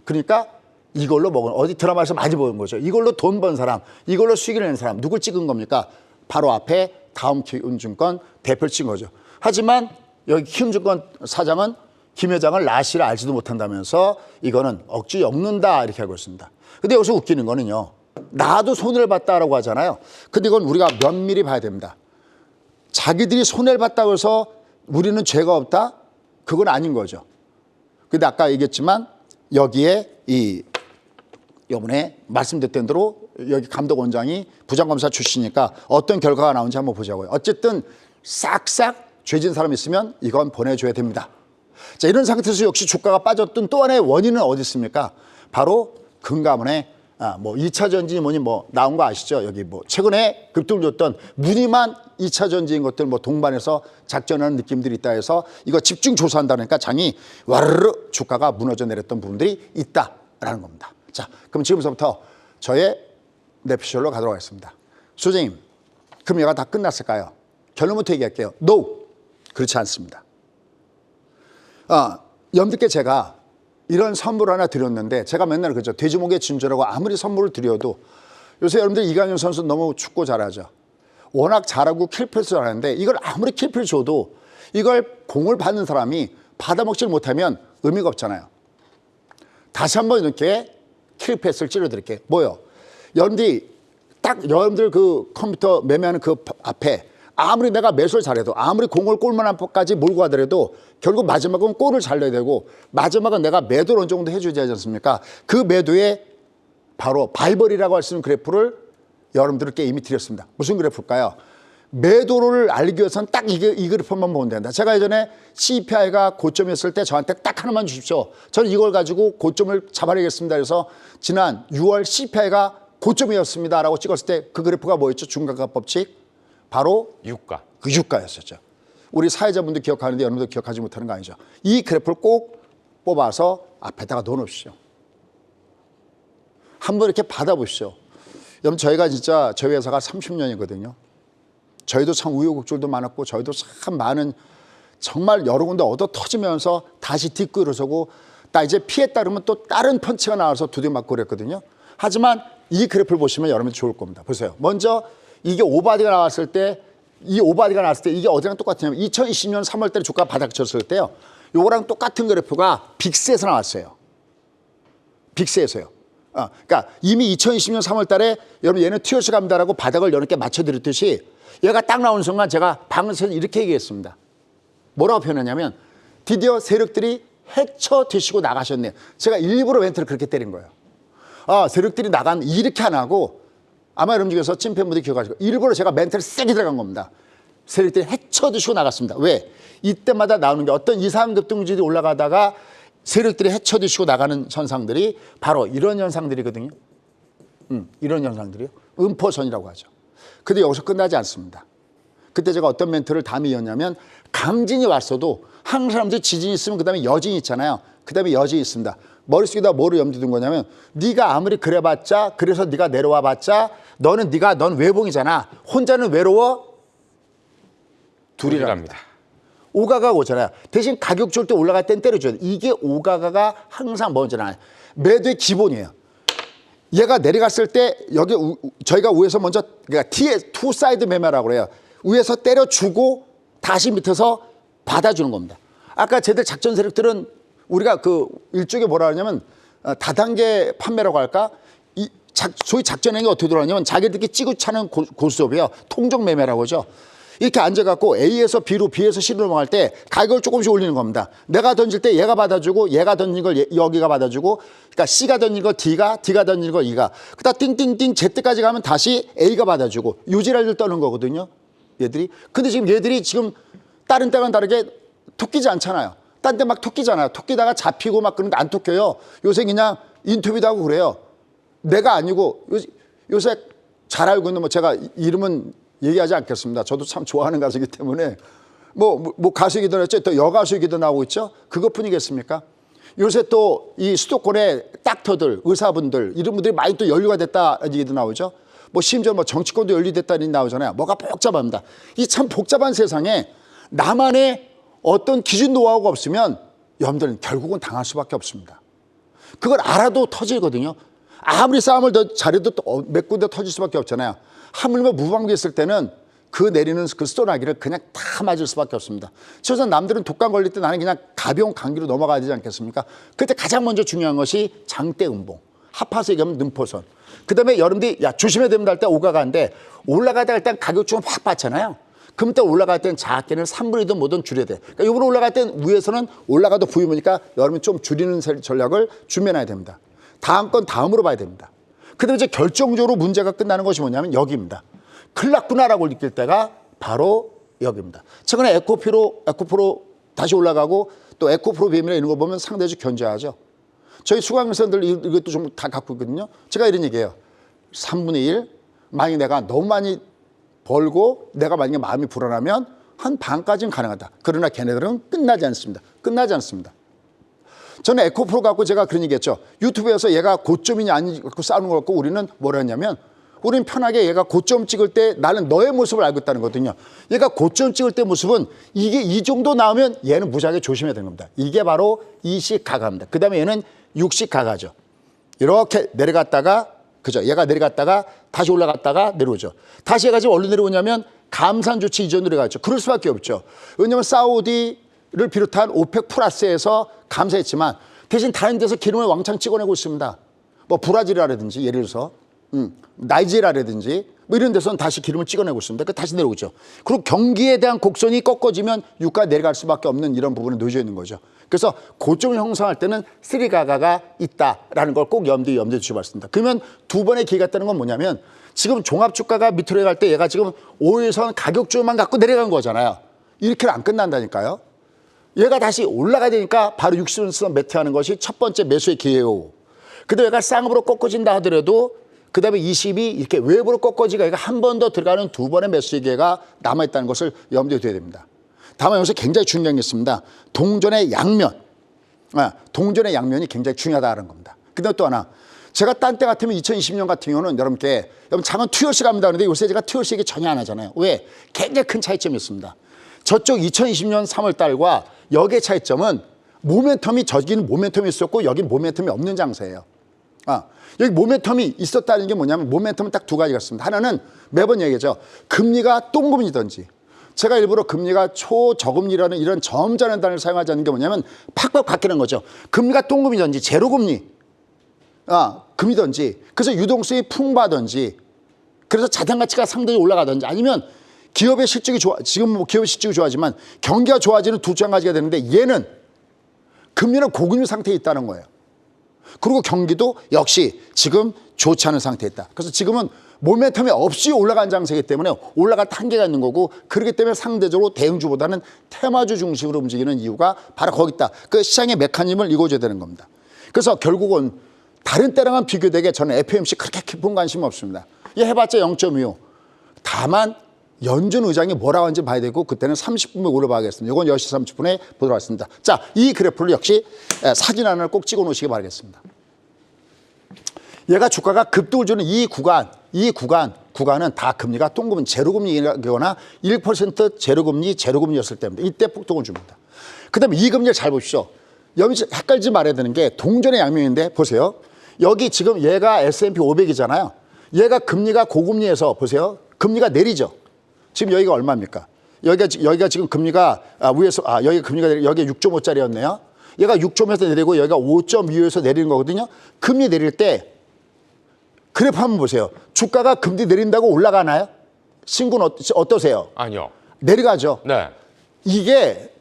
그러니까 이걸로 먹은 어디 드라마에서 많이 보는 거죠. 이걸로 돈 번 사람, 이걸로 수익을 낸 사람 누굴 찍은 겁니까? 바로 앞에 다음 키움증권 대표를 찍은 거죠. 하지만 여기 키움증권 사장은 김 회장을 나시를 알지도 못한다면서 이거는 억지 엮는다 이렇게 하고 있습니다. 근데 여기서 웃기는 거는요. 나도 손해를 봤다라고 하잖아요. 근데 이건 우리가 면밀히 봐야 됩니다. 자기들이 손해를 봤다고 해서 우리는 죄가 없다? 그건 아닌 거죠. 근데 아까 얘기했지만 여기에 이번에 말씀드렸던 대로 여기 감독원장이 부장검사 출신이니까 어떤 결과가 나오는지 한번 보자고요. 어쨌든 싹싹 죄진 사람 있으면 이건 보내줘야 됩니다. 자, 이런 상태에서 역시 주가가 빠졌던 또 하나의 원인은 어디 있습니까? 바로 금감원의 뭐 2차 전지니 뭐니 뭐 나온 거 아시죠? 여기 뭐 최근에 급등을 줬던 무늬만 2차 전지인 것들 뭐 동반해서 작전하는 느낌들이 있다 해서 이거 집중 조사한다니까 장이 와르르 주가가 무너져 내렸던 부분들이 있다라는 겁니다. 자, 그럼 지금부터 저의 내피셜로 가도록 하겠습니다. 소장님, 그럼 얘가 다 끝났을까요? 결론부터 얘기할게요. No! 그렇지 않습니다. 염두께 제가 이런 선물 하나 드렸는데 제가 맨날 그러죠. 돼지목에 진주라고 아무리 선물을 드려도 요새 여러분들 이강인 선수 너무 축구 잘하죠. 워낙 잘하고 킬패스 잘하는데 이걸 아무리 킬패를 줘도 이걸 공을 받는 사람이 받아먹질 못하면 의미가 없잖아요. 다시 한번 이렇게 킬패스를 찔러드릴게요. 뭐요? 여러분들이 딱 여러분들 그 컴퓨터 매매하는 그 앞에 아무리 내가 매수를 잘해도 아무리 공을 골만 한포까지 몰고 가더라도 결국 마지막은 골을 잘 넣어야 되고 마지막은 내가 매도를 어느 정도 해줘야 되지 않습니까? 그 매도에 바로 바이벌이라고 할 수 있는 그래프를 여러분들께 이미 드렸습니다. 무슨 그래프일까요? 매도를 알기 위해서는 딱 이 그래프만 보면 된다. 제가 예전에 CPI가 고점이었을 때 저한테 딱 하나만 주십시오. 저는 이걸 가지고 고점을 잡아내겠습니다. 그래서 지난 6월 CPI가 고점이었습니다라고 찍었을 때 그 그래프가 뭐였죠? 중간값 법칙. 바로 유가. 그 유가였었죠. 우리 사회자분들 기억하는데 여러분들 기억하지 못하는 거 아니죠. 이 그래프를 꼭 뽑아서 앞에다가 넣어놓으십시오. 한번 이렇게 받아보십시오. 여러분 저희가 진짜 저희 회사가 30년이거든요. 저희도 참 우여곡절도 많았고 저희도 참 많은 정말 여러 군데 얻어 터지면서 다시 딛고 일어서고 나 이제 피했다 그러면 또 다른 펀치가 나와서 두드려 맞고 그랬거든요. 하지만 이 그래프를 보시면 여러분 좋을 겁니다. 보세요. 먼저 이게 오바디가 나왔을 때 이 오바디가 나왔을 때 이게 어디랑 똑같냐면 2020년 3월 달에 주가가 바닥 쳤을 때요. 요거랑 똑같은 그래프가 빅스에서 나왔어요. 빅스에서요. 그러니까 이미 2020년 3월 달에 여러분 얘는 튀어서 갑니다라고 바닥을 여러 개 맞춰드렸듯이 얘가 딱 나오는 순간 제가 방에서 이렇게 얘기했습니다. 뭐라고 표현했냐면 드디어 세력들이 헤쳐 드시고 나가셨네요. 제가 일부러 멘트를 그렇게 때린 거예요. 세력들이 나간 이렇게 안 하고 아마 여러분 중에서 찐팬분들이 기억하시고 일부러 제가 멘트를 세게 들어간 겁니다. 세력들이 헤쳐 드시고 나갔습니다. 왜? 이때마다 나오는 게 어떤 이상한 급등주들이 올라가다가 세력들이 헤쳐 드시고 나가는 현상들이 바로 이런 현상들이거든요. 이런 현상들이요. 음포선이라고 하죠. 근데 여기서 끝나지 않습니다. 그때 제가 어떤 멘트를 담이었냐면 강진이 왔어도 한국 사람들이 지진이 있으면 그 다음에 여진이 있잖아요. 그다음에 여지 있습니다. 머릿속에다 뭐를 염두에 둔 거냐면 네가 아무리 그래봤자 그래서 네가 내려와봤자 넌 외봉이잖아. 혼자는 외로워 둘이랍니다. 오가가 오잖아요. 대신 가격 줄 때 올라갈 땐 때려줘야 돼. 이게 오가가가 항상 먼저나요. 매도의 기본이에요. 얘가 내려갔을 때 여기 저희가 위에서 먼저 그러니까 투 사이드 매매라고 그래요. 위에서 때려주고 다시 밑에서 받아주는 겁니다. 아까 쟤들 작전 세력들은 우리가 그 일종의 뭐라 하냐면 다단계 판매라고 할까? 소위 작전행위 어떻게 들어가냐면 자기들끼리 찌고 차는 고스톱이에요. 통정 매매라고 하죠. 이렇게 앉아갖고 A에서 B로 B에서 C로 넘어갈 때 가격을 조금씩 올리는 겁니다. 내가 던질 때 얘가 받아주고 얘가 던진 걸 여기가 받아주고 그러니까 C가 던진 걸 D가 던진 걸 E가 그다음 띵띵띵 Z까지 가면 다시 A가 받아주고 요지랄들 떠는 거거든요. 얘들이. 근데 지금 얘들이 지금 다른 때와는 다르게 토끼지 않잖아요. 딴 데 막 토끼잖아요. 토끼다가 잡히고 막 그런데 안 토껴요. 요새 그냥 인터뷰도 하고 그래요. 내가 아니고 요새 잘 알고 있는 뭐 제가 이름은 얘기하지 않겠습니다. 저도 참 좋아하는 가수이기 때문에 뭐 가수이기도 했죠. 또 여가수이기도 나오고 있죠. 그것뿐이겠습니까? 요새 또 이 수도권의 닥터들, 의사분들 이런 분들이 많이 또 연류가 됐다 얘기도 나오죠. 뭐 심지어 뭐 정치권도 연루됐다는 나오잖아요. 뭐가 복잡합니다. 이 참 복잡한 세상에 나만의 어떤 기준 노하우가 없으면 여러분들은 결국은 당할 수밖에 없습니다. 그걸 알아도 터지거든요. 아무리 싸움을 더 잘해도 또 몇 군데 터질 수밖에 없잖아요. 하물며 무방비 했을 때는 그 내리는 그 소나기를 그냥 다 맞을 수밖에 없습니다. 그래서 남들은 독감 걸릴 때 나는 그냥 가벼운 감기로 넘어가야 되지 않겠습니까? 그때 가장 먼저 중요한 것이 장대음봉, 하파수 얘기하면 능포선. 그다음에 여러분들이 야 조심해야 됩니다 할 때 오가가인데 올라가다가 일단 가격 좀 확 받잖아요. 그럼 또 올라갈 땐 작게는 3분의 2든 뭐든 줄여야 돼. 그러니까 이번에 올라갈 땐 위에서는 올라가도 부유하니까 여러분 좀 줄이는 전략을 준비해놔야 됩니다. 다음 건 다음으로 봐야 됩니다. 그다음에 이제 결정적으로 문제가 끝나는 것이 뭐냐면 여기입니다. 큰일 났구나라고 느낄 때가 바로 여기입니다. 최근에 에코프로 다시 올라가고 또 에코프로 비밀이나 이런 거 보면 상대적으로 견제하죠. 저희 수강생들 이것도 좀 다 갖고 있거든요. 제가 이런 얘기해요. 3분의 1 만약에 내가 너무 많이 벌고 내가 만약에 마음이 불안하면 한 반까지는 가능하다. 그러나 걔네들은 끝나지 않습니다. 끝나지 않습니다. 저는 에코프로 갖고 제가 그런 얘기했죠. 유튜브에서 얘가 고점이냐 아니냐 갖고 싸우는 거 갖고 우리는 뭐라 했냐면 우리는 편하게 얘가 고점 찍을 때 나는 너의 모습을 알고 있다는 거거든요. 얘가 고점 찍을 때 모습은 이게 이 정도 나오면 얘는 무지하게 조심해야 되는 겁니다. 이게 바로 이식 가가입니다. 그 다음에 얘는 육식 가가죠. 이렇게 내려갔다가 그죠? 얘가 내려갔다가 다시 올라갔다가 내려오죠. 다시 얘가 지금 어디로 내려오냐면 감산 조치 이전으로 가죠. 그럴 수밖에 없죠. 왜냐하면 사우디를 비롯한 오펙 플러스에서 감사했지만 대신 다른 데서 기름을 왕창 찍어내고 있습니다. 뭐 브라질이라든지 예를 들어서 나이지리아라든지 뭐 이런 데서는 다시 기름을 찍어내고 있습니다. 그 다시 내려오죠. 그리고 경기에 대한 곡선이 꺾어지면 유가가 내려갈 수밖에 없는 이런 부분에 놓여져 있는 거죠. 그래서 고점을 형성할 때는 쓰리가가가 있다라는 걸 꼭 염두에 두시기 바랍니다. 그러면 두 번의 기회가 있다는 건 뭐냐면 지금 종합주가가 밑으로 갈 때 얘가 지금 5일선 가격줄만 갖고 내려간 거잖아요. 이렇게는 안 끝난다니까요. 얘가 다시 올라가야 되니까 바로 60일선 매트하는 것이 첫 번째 매수의 기회요. 그다음에 얘가 쌍으로 꺾어진다 하더라도 그 다음에 20이 이렇게 외부로 꺾어지가 한 번 더 들어가는 두 번의 매수의 기회가 남아있다는 것을 염두에 둬야 됩니다. 다만 여기서 굉장히 중요한 게 있습니다. 동전의 양면. 동전의 양면이 굉장히 중요하다는 겁니다. 그 다음에 또 하나. 제가 딴 때 같으면 2020년 같은 경우는 여러분께 여러분 장은 투여식 합니다. 그런데 요새 제가 투여식 얘기 전혀 안 하잖아요. 왜? 굉장히 큰 차이점이 있습니다. 저쪽 2020년 3월 달과 여기의 차이점은 모멘텀이 저기는 모멘텀이 있었고 여기는 모멘텀이 없는 장세예요. 여기 모멘텀이 있었다는 게 뭐냐면 모멘텀은 딱 두 가지가 있습니다. 하나는 매번 얘기하죠. 금리가 똥금리든지 제가 일부러 금리가 초저금리라는 이런 점잖은 단어를 사용하지 않는 게 뭐냐면 팍팍 바뀌는 거죠. 금리가 똥금리든지 제로금리 금이든지 그래서 유동성이 풍부하든지 그래서 자산 가치가 상당히 올라가든지 아니면 기업의 실적이 지금 뭐 기업의 실적이 좋아지만 경기가 좋아지는 두 가지가 되는데 얘는 금리는 고금리 상태에 있다는 거예요. 그리고 경기도 역시 지금 좋지 않은 상태에 있다. 그래서 지금은 모멘텀이 없이 올라간 장세이기 때문에 올라갈 한계가 있는 거고 그렇기 때문에 상대적으로 대형주보다는 테마주 중심으로 움직이는 이유가 바로 거기 있다. 그 시장의 메커니즘을 읽어줘야 되는 겁니다. 그래서 결국은 다른 때랑은 비교되게 저는 FOMC 그렇게 깊은 관심은 없습니다. 얘 해봤자 0.25. 다만 연준 의장이 뭐라고 하는지 봐야 되고 그때는 30분에 올려봐야겠습니다. 이건 10시 30분에 보도록 하겠습니다. 자, 이 그래프를 역시 사진 하나를 꼭 찍어 놓으시기 바라겠습니다. 얘가 주가가 급등을 주는 이 구간은 다 금리가 똥금은 제로금리거나 1% 제로금리였을 때입니다. 이때 폭등을 줍니다. 그 다음에 이 금리를 잘 보십시오. 여기 헷갈리지 말아야 되는 게 동전의 양면인데 보세요. 여기 지금 얘가 S&P 500이잖아요. 얘가 금리가 고금리에서 보세요. 금리가 내리죠. 지금 여기가 얼마입니까? 여기가 지금 금리가 위에서 여기 금리가 여기 6.5짜리였네요. 얘가 6.5에서 내리고 여기가 5.25에서 내리는 거거든요. 금리 내릴 때 그래프 한번 보세요. 주가가 금리 내린다고 올라가나요? 신구는 어떠세요? 아니요. 내려가죠. 네. 이게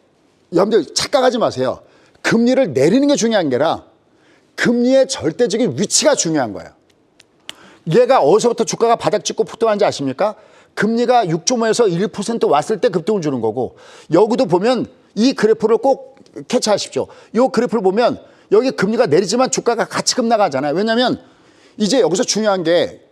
여러분들 착각하지 마세요. 금리를 내리는 게 중요한 게 아니라 금리의 절대적인 위치가 중요한 거예요. 얘가 어디서부터 주가가 바닥 찍고 폭등하는지 아십니까? 금리가 6.5에서 1% 왔을 때 급등을 주는 거고 여기도 보면 이 그래프를 꼭 캐치하십시오. 이 그래프를 보면 여기 금리가 내리지만 주가가 같이 급나가잖아요. 왜냐하면 이제 여기서 중요한 게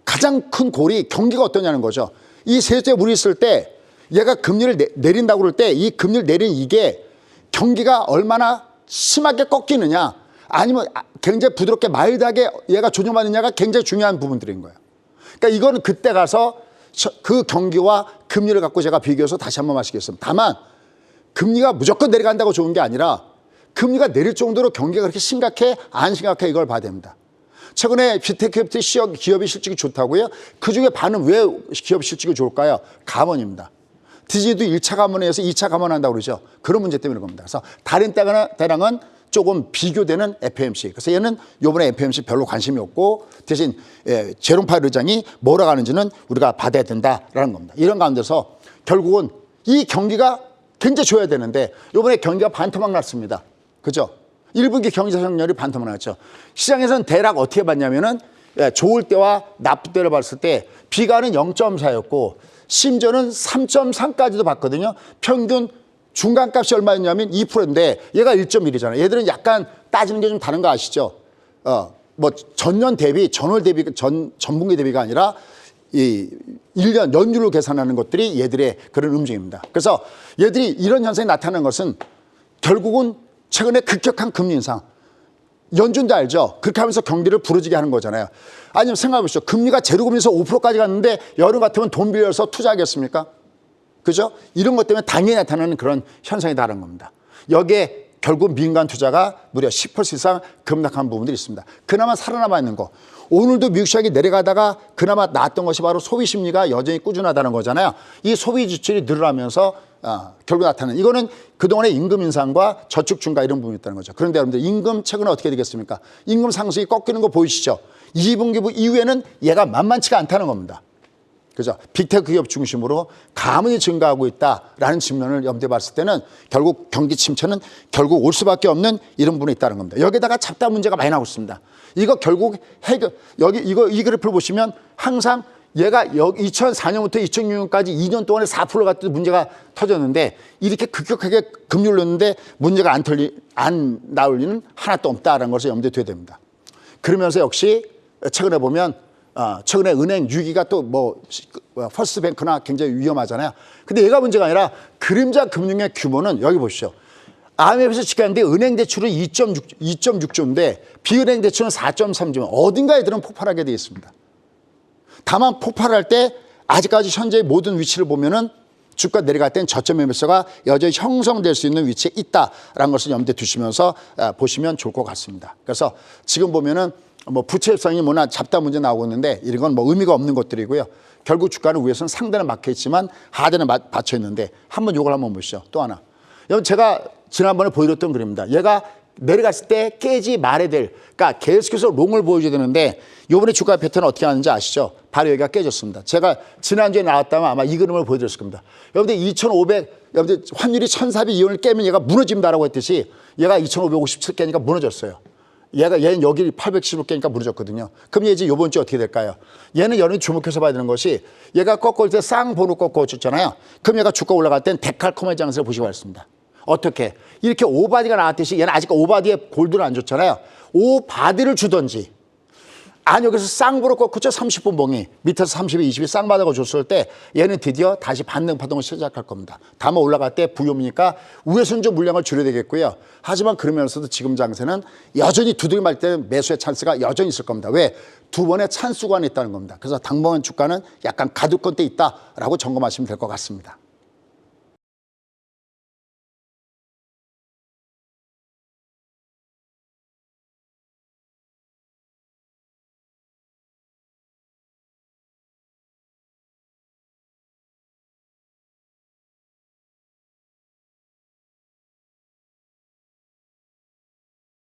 가장 큰 골이 경기가 어떠냐는 거죠. 이 세수에 물이 있을 때 얘가 금리를 내린다고 그럴 때 이 금리를 내린 이게 경기가 얼마나 심하게 꺾이느냐 아니면 굉장히 부드럽게 마일드하게 얘가 조정받느냐가 굉장히 중요한 부분들인 거예요. 그러니까 이거는 그때 가서 그 경기와 금리를 갖고 제가 비교해서 다시 한번 말씀드리겠습니다. 다만 금리가 무조건 내려간다고 좋은 게 아니라 금리가 내릴 정도로 경기가 그렇게 심각해 안 심각해 이걸 봐야 됩니다. 최근에 비테크 기업이 실적이 좋다고요? 그중에 반은 왜 기업 실적이 좋을까요? 감원입니다. 디즈니도 1차 감원에서 2차 감원한다고 그러죠. 그런 문제 때문에 그럽니다. 그래서 다른 때랑은 조금 비교되는 FMC. 그래서 얘는 이번에 FMC 별로 관심이 없고 대신 제롬 파웰 의장이 뭐라고 하는지는 우리가 받아야 된다라는 겁니다. 이런 가운데서 결국은 이 경기가 굉장히 좋아야 되는데 이번에 경기가 반토막 났습니다. 그죠? 1분기 경제 성장률이 반토막 났죠. 시장에서는 대략 어떻게 봤냐면은 좋을 때와 나쁠 때를 봤을 때 비가는 0.4였고 심지어는 3.3까지도 봤거든요. 평균 중간값이 얼마였냐면 2%인데 얘가 1.1이잖아요. 얘들은 약간 따지는 게 좀 다른 거 아시죠? 뭐 전년 대비, 전월 대비, 전분기 대비가 아니라 이 1년 연율로 계산하는 것들이 얘들의 그런 움직임입니다. 그래서 얘들이 이런 현상이 나타나는 것은 결국은 최근에 급격한 금리 인상. 연준도 알죠? 그렇게 하면서 경기를 부러지게 하는 거잖아요. 아니면 생각해 보시죠. 금리가 제로금리에서 5%까지 갔는데 여름 같으면 돈 빌려서 투자하겠습니까? 그죠? 이런 것 때문에 당연히 나타나는 그런 현상이 다른 겁니다. 여기에 결국 민간 투자가 무려 10% 이상 급락한 부분들이 있습니다. 그나마 살아남아 있는 거. 오늘도 미국 시장이 내려가다가 그나마 나왔던 것이 바로 소비 심리가 여전히 꾸준하다는 거잖아요. 이 소비 지출이 늘어나면서 결국 나타나는 이거는 그동안의 임금 인상과 저축 증가 이런 부분이 있다는 거죠. 그런데 여러분들 임금 최근에 어떻게 되겠습니까? 임금 상승이 꺾이는 거 보이시죠? 2분기 이후에는 얘가 만만치가 않다는 겁니다. 그죠? 빅테크 기업 중심으로 가문이 증가하고 있다라는 측면을 염두에 봤을 때는 결국 경기 침체는 결국 올 수밖에 없는 이런 부분이 있다는 겁니다. 여기다가 잡다 문제가 많이 나오고 있습니다. 이거 결국 이 그래프를 보시면 항상 얘가 2004년부터 2006년까지 2년 동안에 4% 같은 문제가 터졌는데 이렇게 급격하게 금리를 올렸는데 문제가 안 나올 리는 하나도 없다라는 것을 염두에 둬야 됩니다. 그러면서 역시 최근에 보면 최근에 은행 위기가 또 뭐 퍼스트뱅크나 굉장히 위험하잖아요. 근데 얘가 문제가 아니라 그림자 금융의 규모는 여기 보시죠. IMF에서 집계하는데 은행 대출은 2.6조인데 비은행 대출은 4.3조면 어딘가 애들은 폭발하게 되어 있습니다. 다만 폭발할 때 아직까지 현재의 모든 위치를 보면은 주가 내려갈 땐 저점 매매서가 여전히 형성될 수 있는 위치에 있다라는 것을 염두에 두시면서 보시면 좋을 것 같습니다. 그래서 지금 보면은 뭐 부채 협상이 뭐나 잡다 문제 나오고 있는데 이런 건 뭐 의미가 없는 것들이고요. 결국 주가는 위에서는 상단은 막혀 있지만 하단은 받쳐 있는데 한번 이걸 한번 보시죠. 또 하나. 여러분 제가 지난번에 보여드렸던 그림입니다. 얘가 내려갔을 때 깨지 말아야 될, 그러니까 계속해서 롱을 보여줘야 되는데 이번에 주가 패턴은 어떻게 하는지 아시죠? 바로 여기가 깨졌습니다. 제가 지난주에 나왔다면 아마 이 그림을 보여드렸을 겁니다. 여러분들 2,500, 여러분들 환율이 1,400 이온을 깨면 얘가 무너진다라고 했듯이 얘가 2,557 깨니까 무너졌어요. 얘는 여기 810을 깨니까 무너졌거든요. 그럼 얘 이제 이번 주에 어떻게 될까요? 얘는 여러분이 주목해서 봐야 되는 것이 얘가 꺾을 때 쌍번호 꺾어줬잖아요. 그럼 얘가 주가 올라갈 땐 데칼코마의 장세를 보시기 바랍니다. 어떻게? 이렇게 오바디가 나왔듯이 얘는 아직 오바디에 골드를 안 줬잖아요. 오바디를 주든지 안역에서 쌍부로 꺾었죠. 30분 봉이 밑에서 30에 20이 쌍바닥을 줬을 때 얘는 드디어 다시 반등 파동을 시작할 겁니다. 다만 올라갈 때 부유미니까 위에서는 좀 물량을 줄여야 되겠고요. 하지만 그러면서도 지금 장세는 여전히 두들겨 맞을 때 매수의 찬스가 여전히 있을 겁니다. 왜? 두 번의 찬스 구간이 있다는 겁니다. 그래서 당분간 주가는 약간 가두권대 있다라고 점검하시면 될 것 같습니다.